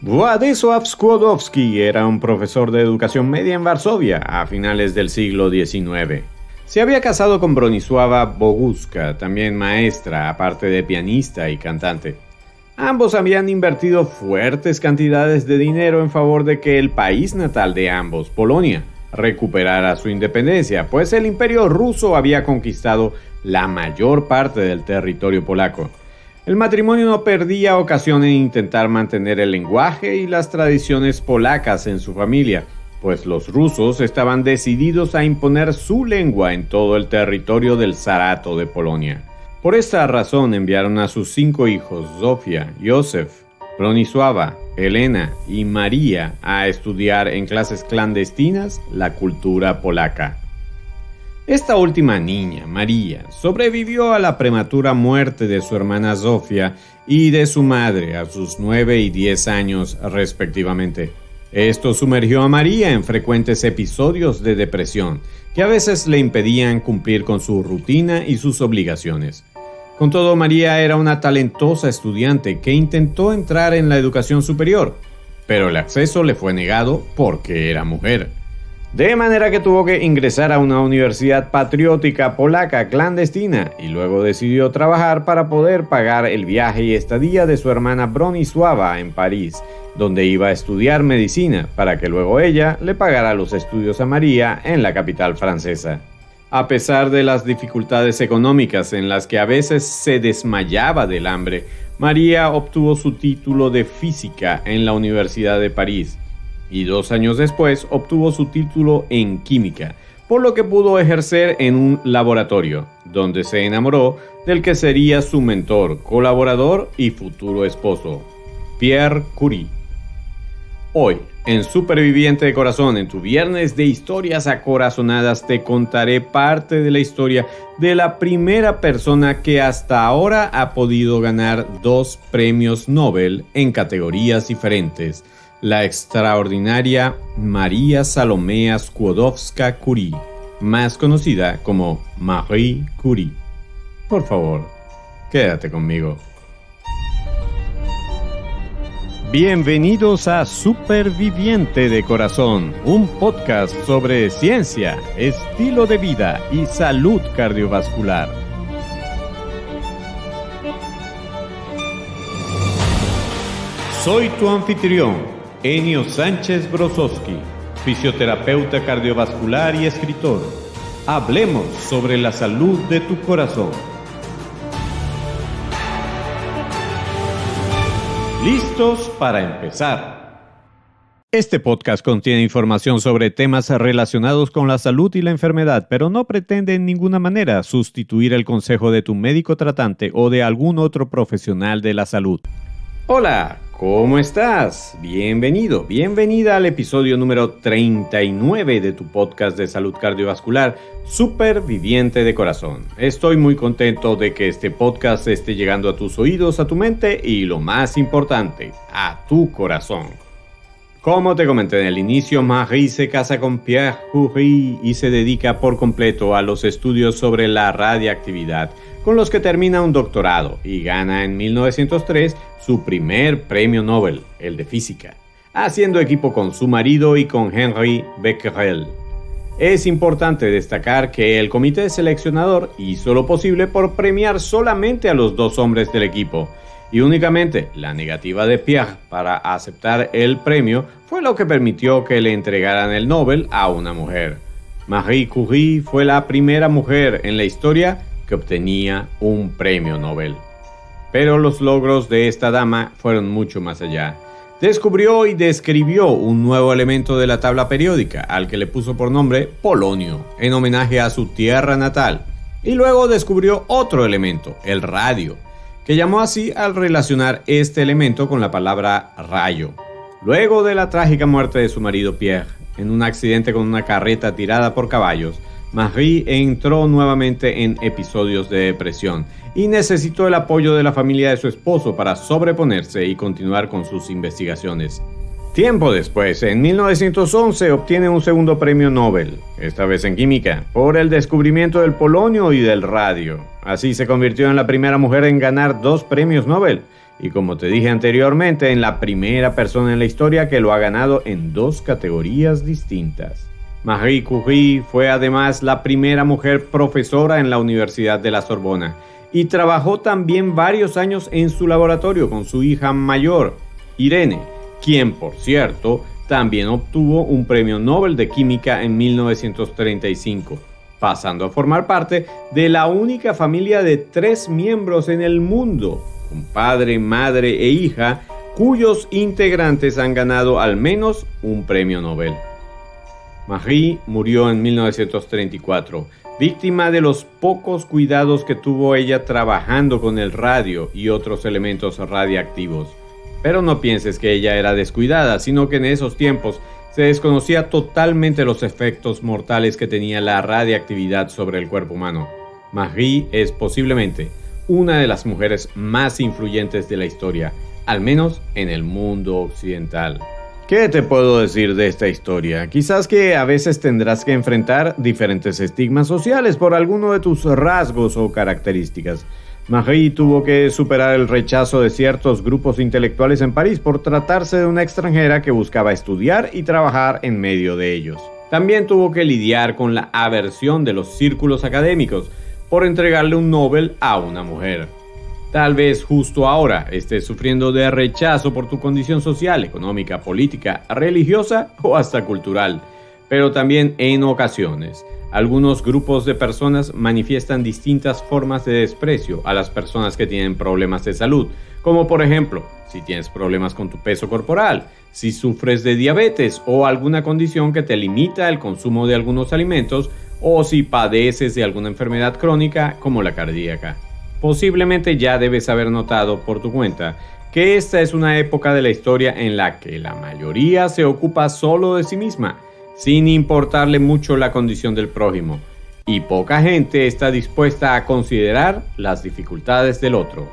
Władysław Skłodowski era un profesor de educación media en Varsovia a finales del siglo XIX. Se había casado con Bronisława Boguska, también maestra, aparte de pianista y cantante. Ambos habían invertido fuertes cantidades de dinero en favor de que el país natal de ambos, Polonia, recuperara su independencia, pues el Imperio ruso había conquistado la mayor parte del territorio polaco. El matrimonio no perdía ocasión en intentar mantener el lenguaje y las tradiciones polacas en su familia, pues los rusos estaban decididos a imponer su lengua en todo el territorio del Zarato de Polonia. Por esta razón enviaron a sus 5 hijos, Zofia, Józef, Bronisława, Elena y María, a estudiar en clases clandestinas la cultura polaca. Esta última niña, María, sobrevivió a la prematura muerte de su hermana Zofia y de su madre a sus 9 y 10 años respectivamente. Esto sumergió a María en frecuentes episodios de depresión, que a veces le impedían cumplir con su rutina y sus obligaciones. Con todo, María era una talentosa estudiante que intentó entrar en la educación superior, pero el acceso le fue negado porque era mujer. De manera que tuvo que ingresar a una universidad patriótica polaca clandestina y luego decidió trabajar para poder pagar el viaje y estadía de su hermana Bronisława en París, donde iba a estudiar medicina, para que luego ella le pagara los estudios a María en la capital francesa. A pesar de las dificultades económicas en las que a veces se desmayaba del hambre, María obtuvo su título de física en la Universidad de París y 2 años después obtuvo su título en química, por lo que pudo ejercer en un laboratorio, donde se enamoró del que sería su mentor, colaborador y futuro esposo, Pierre Curie. Hoy, en Superviviente de Corazón, en tu viernes de historias acorazonadas, te contaré parte de la historia de la primera persona que hasta ahora ha podido ganar 2 premios Nobel en categorías diferentes, la extraordinaria María Salomea Skłodowska-Curie, más conocida como Marie Curie. Por favor, quédate conmigo. Bienvenidos a Superviviente de Corazón, un podcast sobre ciencia, estilo de vida y salud cardiovascular. Soy tu anfitrión, Enio Sánchez Brozowski, fisioterapeuta cardiovascular y escritor. Hablemos sobre la salud de tu corazón. ¿Listos para empezar? Este podcast contiene información sobre temas relacionados con la salud y la enfermedad, pero no pretende en ninguna manera sustituir el consejo de tu médico tratante o de algún otro profesional de la salud. Hola, ¿cómo estás? Bienvenido, bienvenida al episodio número 39 de tu podcast de salud cardiovascular, Superviviente de Corazón. Estoy muy contento de que este podcast esté llegando a tus oídos, a tu mente y, lo más importante, a tu corazón. Como te comenté en el inicio, Marie se casa con Pierre Curie y se dedica por completo a los estudios sobre la radiactividad, con los que termina un doctorado y gana en 1903 su primer premio Nobel, el de física, haciendo equipo con su marido y con Henri Becquerel. Es importante destacar que el comité seleccionador hizo lo posible por premiar solamente a los 2 hombres del equipo, y únicamente la negativa de Pierre para aceptar el premio fue lo que permitió que le entregaran el Nobel a una mujer. Marie Curie fue la primera mujer en la historia que obtenía un premio Nobel. Pero los logros de esta dama fueron mucho más allá. Descubrió y describió un nuevo elemento de la tabla periódica, al que le puso por nombre polonio, en homenaje a su tierra natal. Y luego descubrió otro elemento, el radio, que llamó así al relacionar este elemento con la palabra rayo. Luego de la trágica muerte de su marido Pierre, en un accidente con una carreta tirada por caballos, Marie entró nuevamente en episodios de depresión y necesitó el apoyo de la familia de su esposo para sobreponerse y continuar con sus investigaciones. Tiempo después, en 1911, obtiene un segundo premio Nobel, esta vez en química, por el descubrimiento del polonio y del radio. Así se convirtió en la primera mujer en ganar 2 premios Nobel, y como te dije anteriormente, en la primera persona en la historia que lo ha ganado en 2 categorías distintas. Marie Curie fue además la primera mujer profesora en la Universidad de la Sorbona y trabajó también varios años en su laboratorio con su hija mayor, Irene, quien, por cierto, también obtuvo un premio Nobel de Química en 1935, pasando a formar parte de la única familia de 3 miembros en el mundo, con padre, madre e hija, cuyos integrantes han ganado al menos un premio Nobel. Marie murió en 1934, víctima de los pocos cuidados que tuvo ella trabajando con el radio y otros elementos radiactivos. Pero no pienses que ella era descuidada, sino que en esos tiempos se desconocía totalmente los efectos mortales que tenía la radiactividad sobre el cuerpo humano. Marie es posiblemente una de las mujeres más influyentes de la historia, al menos en el mundo occidental. ¿Qué te puedo decir de esta historia? Quizás que a veces tendrás que enfrentar diferentes estigmas sociales por alguno de tus rasgos o características. Marie tuvo que superar el rechazo de ciertos grupos intelectuales en París por tratarse de una extranjera que buscaba estudiar y trabajar en medio de ellos. También tuvo que lidiar con la aversión de los círculos académicos por entregarle un Nobel a una mujer. Tal vez justo ahora estés sufriendo de rechazo por tu condición social, económica, política, religiosa o hasta cultural, pero también en ocasiones algunos grupos de personas manifiestan distintas formas de desprecio a las personas que tienen problemas de salud, como por ejemplo, si tienes problemas con tu peso corporal, si sufres de diabetes o alguna condición que te limita el consumo de algunos alimentos, o si padeces de alguna enfermedad crónica como la cardíaca. Posiblemente ya debes haber notado por tu cuenta que esta es una época de la historia en la que la mayoría se ocupa solo de sí misma, sin importarle mucho la condición del prójimo, y poca gente está dispuesta a considerar las dificultades del otro.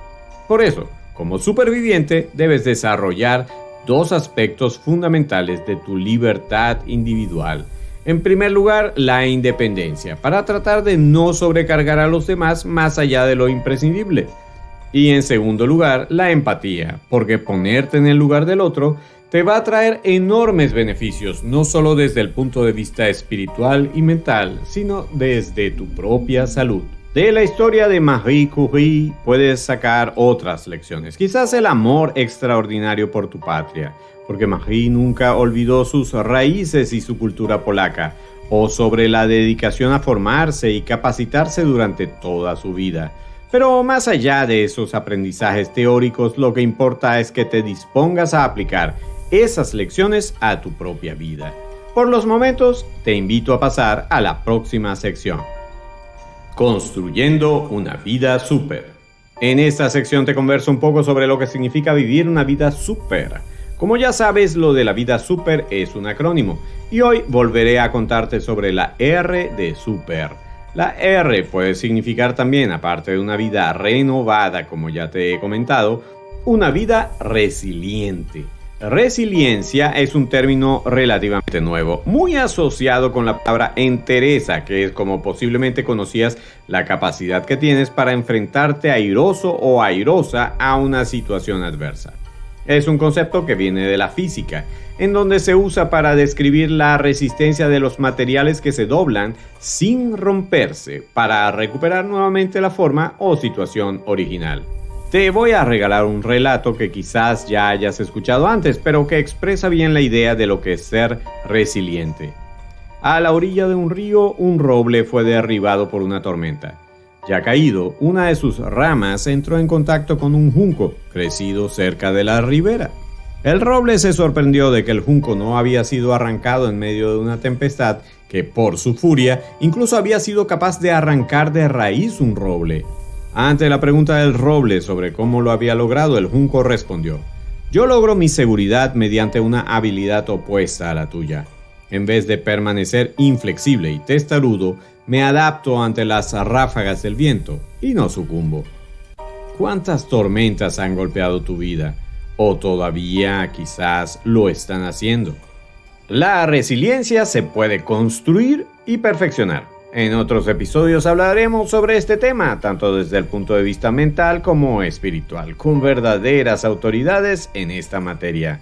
Por eso, como superviviente, debes desarrollar 2 aspectos fundamentales de tu libertad individual. En primer lugar, la independencia, para tratar de no sobrecargar a los demás más allá de lo imprescindible. Y en segundo lugar, la empatía, porque ponerte en el lugar del otro te va a traer enormes beneficios, no solo desde el punto de vista espiritual y mental, sino desde tu propia salud. De la historia de Marie Curie puedes sacar otras lecciones, quizás el amor extraordinario por tu patria, porque Marie nunca olvidó sus raíces y su cultura polaca, o sobre la dedicación a formarse y capacitarse durante toda su vida. Pero más allá de esos aprendizajes teóricos, lo que importa es que te dispongas a aplicar esas lecciones a tu propia vida. Por los momentos, te invito a pasar a la próxima sección. Construyendo una vida súper. En esta sección te converso un poco sobre lo que significa vivir una vida súper. Como ya sabes, lo de la vida súper es un acrónimo, y hoy volveré a contarte sobre la R de súper. La R puede significar también, aparte de una vida renovada, como ya te he comentado, una vida resiliente. Resiliencia es un término relativamente nuevo, muy asociado con la palabra entereza, que es como posiblemente conocías la capacidad que tienes para enfrentarte airoso o airosa a una situación adversa. Es un concepto que viene de la física, en donde se usa para describir la resistencia de los materiales que se doblan sin romperse para recuperar nuevamente la forma o situación original. Te voy a regalar un relato que quizás ya hayas escuchado antes, pero que expresa bien la idea de lo que es ser resiliente. A la orilla de un río, un roble fue derribado por una tormenta. Ya caído, una de sus ramas entró en contacto con un junco, crecido cerca de la ribera. El roble se sorprendió de que el junco no había sido arrancado en medio de una tempestad que, por su furia, incluso había sido capaz de arrancar de raíz un roble. Ante la pregunta del roble sobre cómo lo había logrado, el junco respondió: «Yo logro mi seguridad mediante una habilidad opuesta a la tuya. En vez de permanecer inflexible y testarudo, me adapto ante las ráfagas del viento y no sucumbo». ¿Cuántas tormentas han golpeado tu vida? ¿O todavía quizás lo están haciendo? La resiliencia se puede construir y perfeccionar. En otros episodios hablaremos sobre este tema, tanto desde el punto de vista mental como espiritual, con verdaderas autoridades en esta materia.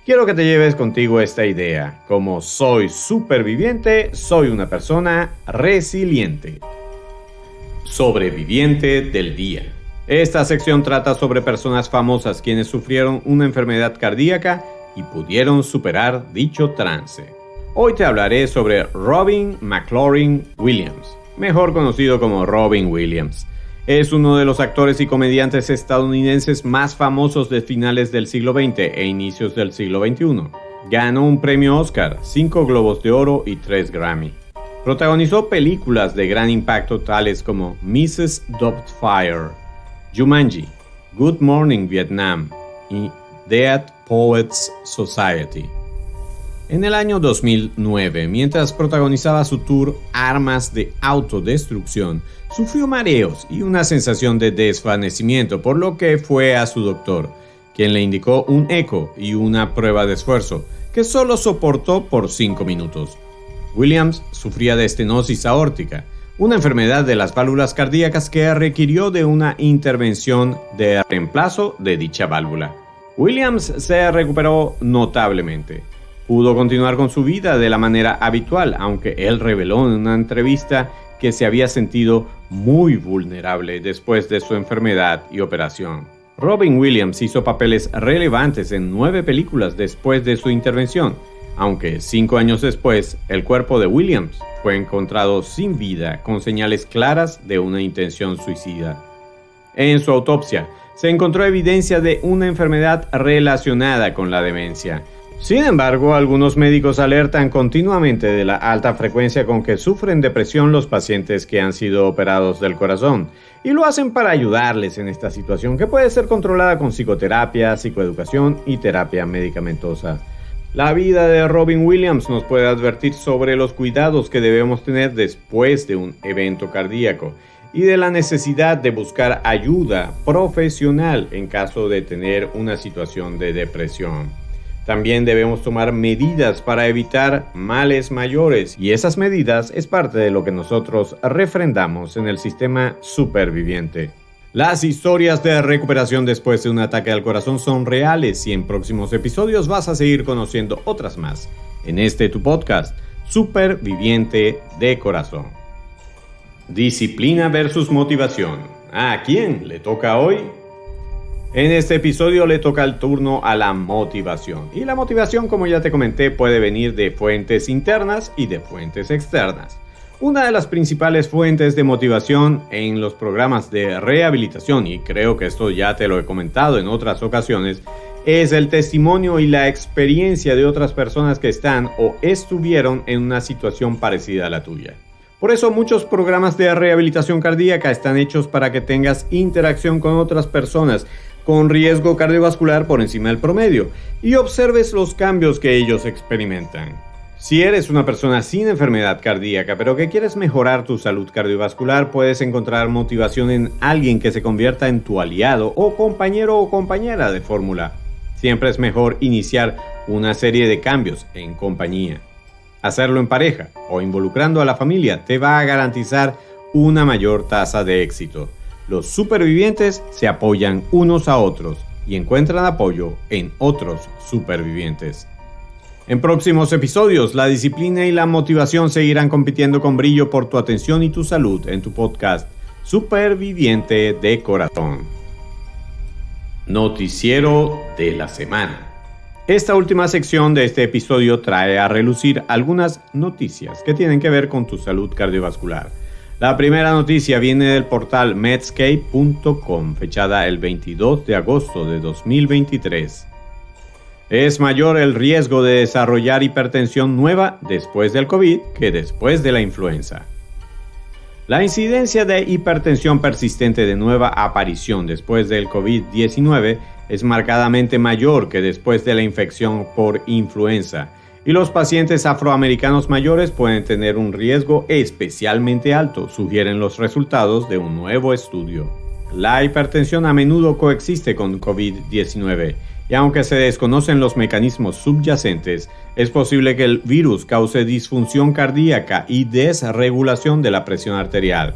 Quiero que te lleves contigo esta idea: como soy superviviente, soy una persona resiliente. Sobreviviente del día. Esta sección trata sobre personas famosas quienes sufrieron una enfermedad cardíaca y pudieron superar dicho trance. Hoy te hablaré sobre Robin McLaurin Williams, mejor conocido como Robin Williams. Es uno de los actores y comediantes estadounidenses más famosos de finales del siglo XX e inicios del siglo XXI. Ganó un premio Oscar, 5 Globos de Oro y 3 Grammy. Protagonizó películas de gran impacto tales como Mrs. Doubtfire, Jumanji, Good Morning Vietnam y Dead Poets Society. En el año 2009, mientras protagonizaba su tour Armas de Autodestrucción, sufrió mareos y una sensación de desvanecimiento, por lo que fue a su doctor, quien le indicó un eco y una prueba de esfuerzo, que solo soportó por 5 minutos. Williams sufría de estenosis aórtica, una enfermedad de las válvulas cardíacas que requirió de una intervención de reemplazo de dicha válvula. Williams se recuperó notablemente. Pudo continuar con su vida de la manera habitual, aunque él reveló en una entrevista que se había sentido muy vulnerable después de su enfermedad y operación. Robin Williams hizo papeles relevantes en 9 películas después de su intervención, aunque 5 años después, el cuerpo de Williams fue encontrado sin vida con señales claras de una intención suicida. En su autopsia, se encontró evidencia de una enfermedad relacionada con la demencia. Sin embargo, algunos médicos alertan continuamente de la alta frecuencia con que sufren depresión los pacientes que han sido operados del corazón, y lo hacen para ayudarles en esta situación que puede ser controlada con psicoterapia, psicoeducación y terapia medicamentosa. La vida de Robin Williams nos puede advertir sobre los cuidados que debemos tener después de un evento cardíaco y de la necesidad de buscar ayuda profesional en caso de tener una situación de depresión. También debemos tomar medidas para evitar males mayores, y esas medidas es parte de lo que nosotros refrendamos en el sistema superviviente. Las historias de recuperación después de un ataque al corazón son reales y en próximos episodios vas a seguir conociendo otras más en este tu podcast, Superviviente de Corazón. Disciplina versus motivación. ¿A quién le toca hoy? En este episodio le toca el turno a la motivación. Y la motivación, como ya te comenté, puede venir de fuentes internas y de fuentes externas. Una de las principales fuentes de motivación en los programas de rehabilitación, y creo que esto ya te lo he comentado en otras ocasiones, es el testimonio y la experiencia de otras personas que están o estuvieron en una situación parecida a la tuya. Por eso muchos programas de rehabilitación cardíaca están hechos para que tengas interacción con otras personas con riesgo cardiovascular por encima del promedio y observes los cambios que ellos experimentan. Si eres una persona sin enfermedad cardíaca pero que quieres mejorar tu salud cardiovascular, puedes encontrar motivación en alguien que se convierta en tu aliado o compañero o compañera de fórmula. Siempre es mejor iniciar una serie de cambios en compañía. Hacerlo en pareja o involucrando a la familia te va a garantizar una mayor tasa de éxito. Los supervivientes se apoyan unos a otros y encuentran apoyo en otros supervivientes. En próximos episodios, la disciplina y la motivación seguirán compitiendo con brillo por tu atención y tu salud en tu podcast Superviviente de Corazón. Noticiero de la semana. Esta última sección de este episodio trae a relucir algunas noticias que tienen que ver con tu salud cardiovascular. La primera noticia viene del portal Medscape.com, fechada el 22 de agosto de 2023. Es mayor el riesgo de desarrollar hipertensión nueva después del COVID que después de la influenza. La incidencia de hipertensión persistente de nueva aparición después del COVID-19 es marcadamente mayor que después de la infección por influenza, y los pacientes afroamericanos mayores pueden tener un riesgo especialmente alto, sugieren los resultados de un nuevo estudio. La hipertensión a menudo coexiste con COVID-19 y aunque se desconocen los mecanismos subyacentes, es posible que el virus cause disfunción cardíaca y desregulación de la presión arterial,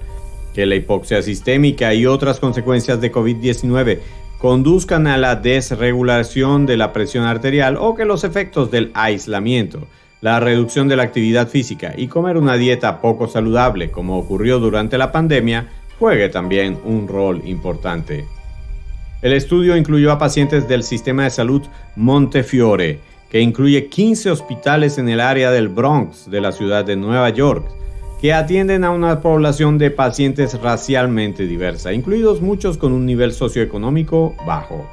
que la hipoxia sistémica y otras consecuencias de COVID-19 conduzcan a la desregulación de la presión arterial, o que los efectos del aislamiento, la reducción de la actividad física y comer una dieta poco saludable, como ocurrió durante la pandemia, juegue también un rol importante. El estudio incluyó a pacientes del sistema de salud Montefiore, que incluye 15 hospitales en el área del Bronx de la ciudad de Nueva York, que atienden a una población de pacientes racialmente diversa, incluidos muchos con un nivel socioeconómico bajo.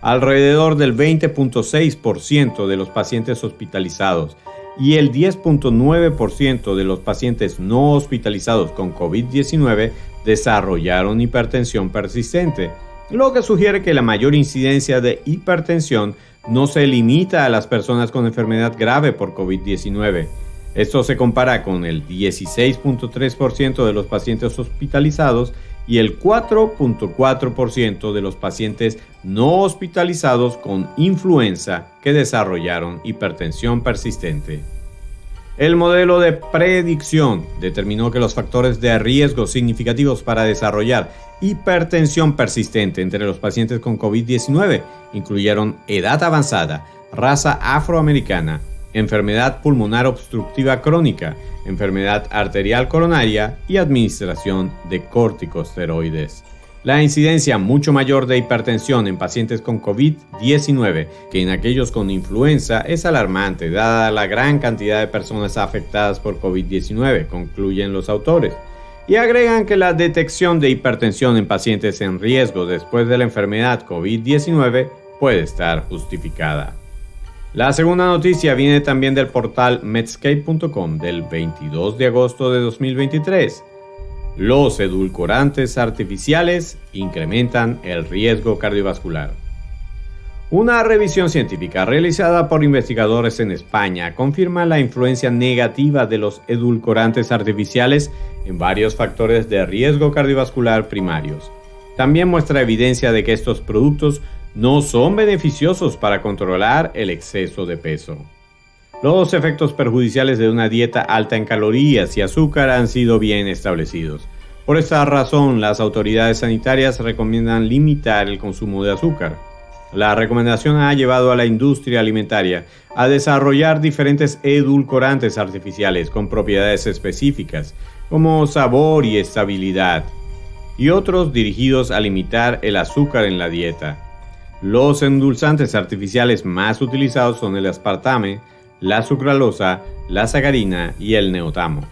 Alrededor del 20.6% de los pacientes hospitalizados y el 10.9% de los pacientes no hospitalizados con COVID-19 desarrollaron hipertensión persistente, lo que sugiere que la mayor incidencia de hipertensión no se limita a las personas con enfermedad grave por COVID-19. Esto se compara con el 16.3% de los pacientes hospitalizados y el 4.4% de los pacientes no hospitalizados con influenza que desarrollaron hipertensión persistente. El modelo de predicción determinó que los factores de riesgo significativos para desarrollar hipertensión persistente entre los pacientes con COVID-19 incluyeron edad avanzada, raza afroamericana, enfermedad pulmonar obstructiva crónica, enfermedad arterial coronaria y administración de corticosteroides. La incidencia mucho mayor de hipertensión en pacientes con COVID-19 que en aquellos con influenza es alarmante, dada la gran cantidad de personas afectadas por COVID-19, concluyen los autores, y agregan que la detección de hipertensión en pacientes en riesgo después de la enfermedad COVID-19 puede estar justificada. La segunda noticia viene también del portal Medscape.com del 22 de agosto de 2023. Los edulcorantes artificiales incrementan el riesgo cardiovascular. Una revisión científica realizada por investigadores en España confirma la influencia negativa de los edulcorantes artificiales en varios factores de riesgo cardiovascular primarios. También muestra evidencia de que estos productos no son beneficiosos para controlar el exceso de peso. Los efectos perjudiciales de una dieta alta en calorías y azúcar han sido bien establecidos. Por esta razón, las autoridades sanitarias recomiendan limitar el consumo de azúcar. La recomendación ha llevado a la industria alimentaria a desarrollar diferentes edulcorantes artificiales con propiedades específicas, como sabor y estabilidad, y otros dirigidos a limitar el azúcar en la dieta. Los endulzantes artificiales más utilizados son el aspartame, la sucralosa, la sacarina y el neotamo.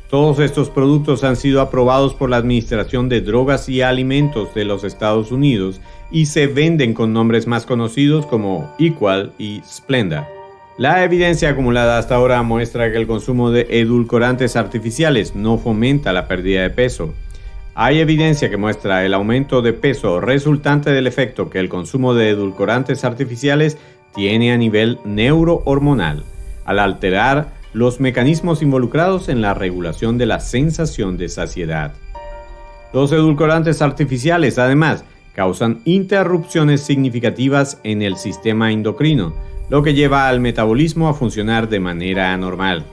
Todos estos productos han sido aprobados por la Administración de Drogas y Alimentos de los Estados Unidos y se venden con nombres más conocidos como Equal y Splenda. La evidencia acumulada hasta ahora muestra que el consumo de edulcorantes artificiales no fomenta la pérdida de peso. Hay evidencia que muestra el aumento de peso resultante del efecto que el consumo de edulcorantes artificiales tiene a nivel neurohormonal, al alterar los mecanismos involucrados en la regulación de la sensación de saciedad. Los edulcorantes artificiales, además, causan interrupciones significativas en el sistema endocrino, lo que lleva al metabolismo a funcionar de manera anormal.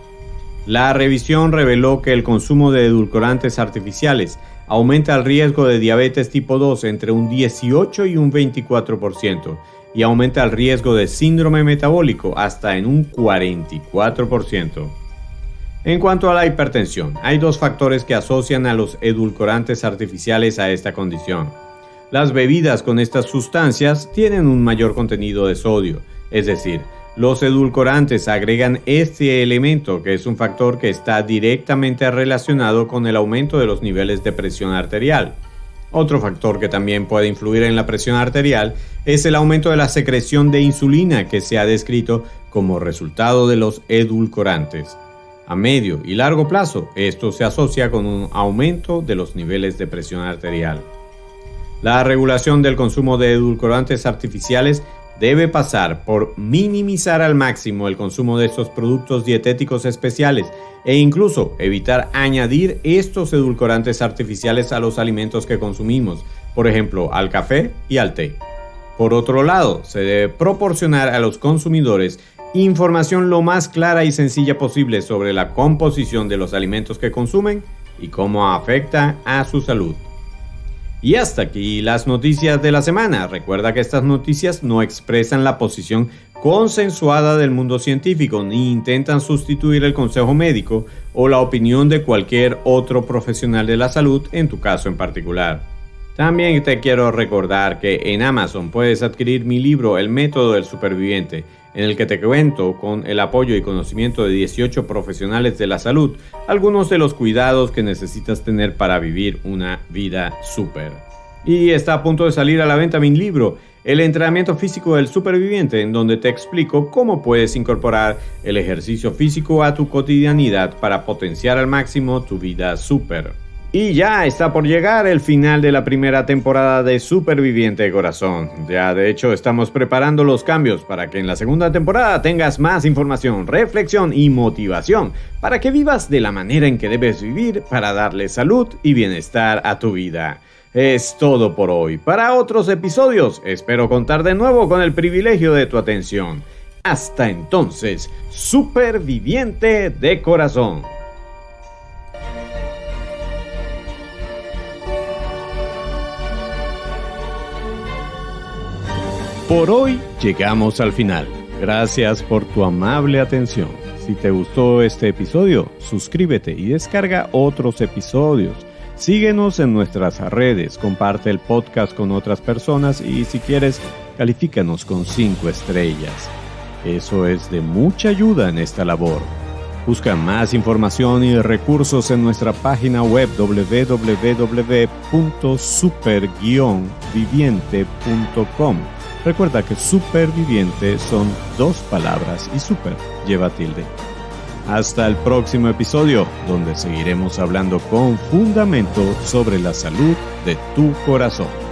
La revisión reveló que el consumo de edulcorantes artificiales aumenta el riesgo de diabetes tipo 2 entre un 18 y un 24%, y aumenta el riesgo de síndrome metabólico hasta en un 44%. En cuanto a la hipertensión, hay dos factores que asocian a los edulcorantes artificiales a esta condición. Las bebidas con estas sustancias tienen un mayor contenido de sodio, es decir, los edulcorantes agregan este elemento, que es un factor que está directamente relacionado con el aumento de los niveles de presión arterial. Otro factor que también puede influir en la presión arterial es el aumento de la secreción de insulina, que se ha descrito como resultado de los edulcorantes. A medio y largo plazo, esto se asocia con un aumento de los niveles de presión arterial. La regulación del consumo de edulcorantes artificiales debe pasar por minimizar al máximo el consumo de estos productos dietéticos especiales e incluso evitar añadir estos edulcorantes artificiales a los alimentos que consumimos, por ejemplo, al café y al té. Por otro lado, se debe proporcionar a los consumidores información lo más clara y sencilla posible sobre la composición de los alimentos que consumen y cómo afecta a su salud. Y hasta aquí las noticias de la semana. Recuerda que estas noticias no expresan la posición consensuada del mundo científico ni intentan sustituir el consejo médico o la opinión de cualquier otro profesional de la salud en tu caso en particular. También te quiero recordar que en Amazon puedes adquirir mi libro El método del superviviente, en el que te cuento con el apoyo y conocimiento de 18 profesionales de la salud, algunos de los cuidados que necesitas tener para vivir una vida súper. Y está a punto de salir a la venta mi libro, El entrenamiento físico del superviviente, en donde te explico cómo puedes incorporar el ejercicio físico a tu cotidianidad para potenciar al máximo tu vida súper. Y ya está por llegar el final de la primera temporada de Superviviente de Corazón. Ya de hecho estamos preparando los cambios para que en la segunda temporada tengas más información, reflexión y motivación para que vivas de la manera en que debes vivir para darle salud y bienestar a tu vida. Es todo por hoy. Para otros episodios espero contar de nuevo con el privilegio de tu atención. Hasta entonces, Superviviente de Corazón. Por hoy llegamos al final. Gracias por tu amable atención. Si te gustó este episodio, suscríbete y descarga otros episodios. Síguenos en nuestras redes, comparte el podcast con otras personas y si quieres, califícanos con 5 estrellas. Eso es de mucha ayuda en esta labor. Busca más información y recursos en nuestra página web www.super-viviente.com. Recuerda que superviviente son 2 palabras y super lleva tilde. Hasta el próximo episodio, donde seguiremos hablando con fundamento sobre la salud de tu corazón.